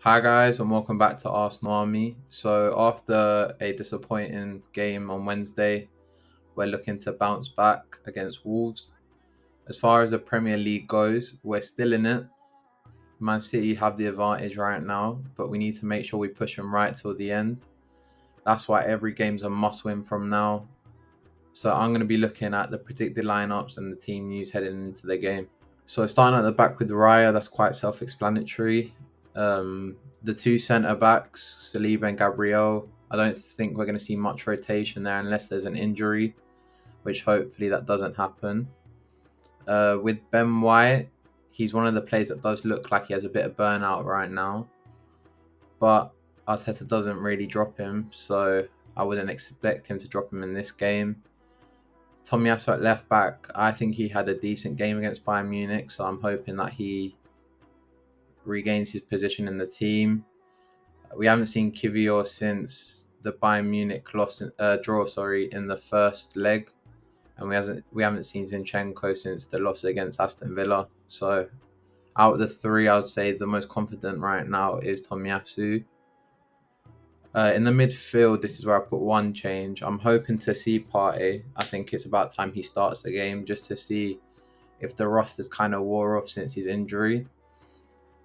Hi guys, and welcome back to Arsenal Army. So after a disappointing game on Wednesday, we're looking to bounce back against Wolves. As far as the Premier League goes, we're still in it. Man City have the advantage right now, but we need to make sure we push them right till the end. That's why every game's a must-win from now. So I'm going to be looking at the predicted lineups and the team news heading into the game. So starting at the back with Raya, that's quite self-explanatory. The two centre backs, Saliba and Gabriel, I don't think we're going to see much rotation there unless there's an injury, which hopefully that doesn't happen. With Ben White, he's one of the players that does look like he has a bit of burnout right now, but Arteta doesn't really drop him, so I wouldn't expect him to drop him in this game. Tomiyasu at left back, I think he had a decent game against Bayern Munich, so I'm hoping that he regains his position in the team. We haven't seen Kiwior since the Bayern Munich draw in the first leg, and we haven't seen Zinchenko since the loss against Aston Villa. So out of the three, I would say the most confident right now is Tomiyasu. In the midfield, this is where I put one change. I'm hoping to see Partey. I think it's about time he starts the game just to see if the rust has kind of wore off since his injury.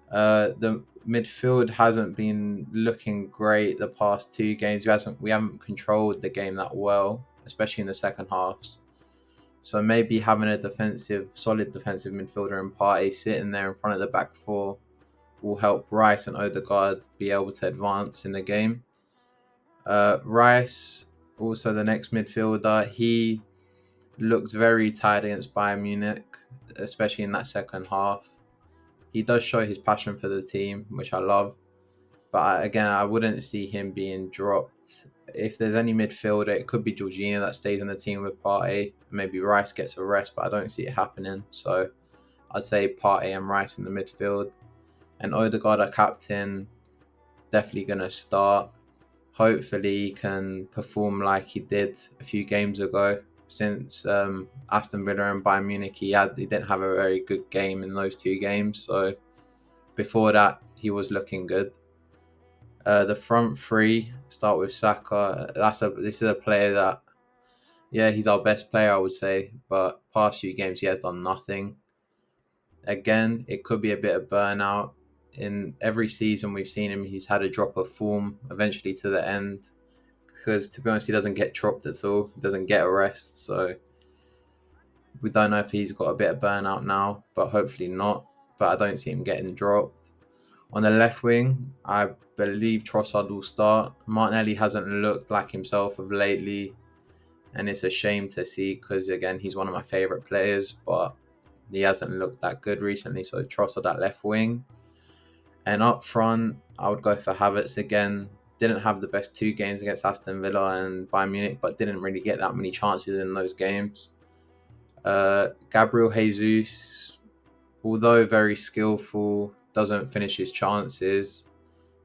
The midfield hasn't been looking great the past two games. We haven't controlled the game that well, especially in the second halves. So maybe having a solid defensive midfielder in Partey sitting there in front of the back four will help Reiss and Ødegaard be able to advance in the game. Reiss, also the next midfielder, he looks very tired against Bayern Munich, especially in that second half. He does show his passion for the team, which I love. But again, I wouldn't see him being dropped. If there's any midfielder, it could be Jorginho that stays in the team with Partey. Maybe Reiss gets a rest, but I don't see it happening. So I'd say Partey and Reiss in the midfield. And Ødegaard, our captain, definitely going to start. Hopefully he can perform like he did a few games ago. Since Aston Villa and Bayern Munich, he didn't have a very good game in those two games. So before that, he was looking good. The front three start with Saka. This is a player that, yeah, he's our best player, I would say. But past few games, he has done nothing. Again, it could be a bit of burnout. In every season we've seen him, he's had a drop of form eventually to the end. Because to be honest, he doesn't get dropped at all. He doesn't get a rest. So we don't know if he's got a bit of burnout now, but hopefully not. But I don't see him getting dropped. On the left wing, I believe Trossard will start. Martinelli hasn't looked like himself of lately, and it's a shame to see because, again, he's one of my favourite players, but he hasn't looked that good recently. So Trossard at left wing. And up front, I would go for Havertz again. Didn't have the best two games against Aston Villa and Bayern Munich, but didn't really get that many chances in those games. Gabriel Jesus, although very skillful, doesn't finish his chances.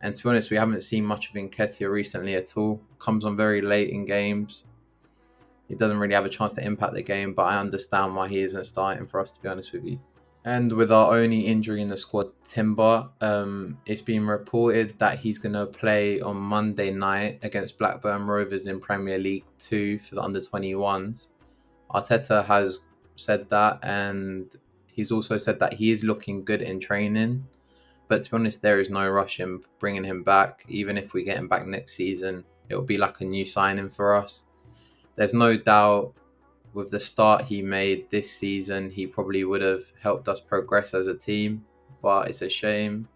And to be honest, we haven't seen much of Nketiah recently at all. Comes on very late in games. He doesn't really have a chance to impact the game, but I understand why he isn't starting for us, to be honest with you. And with our only injury in the squad, Timber, it's been reported that he's going to play on Monday night against Blackburn Rovers in Premier League 2 for the under-21s. Arteta has said that, and he's also said that he is looking good in training. But to be honest, there is no rush in bringing him back. Even if we get him back next season, it'll be like a new signing for us. There's no doubt with the start he made this season, he probably would have helped us progress as a team. But it's a shame.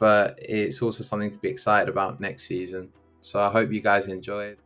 But it's also something to be excited about next season. So I hope you guys enjoyed.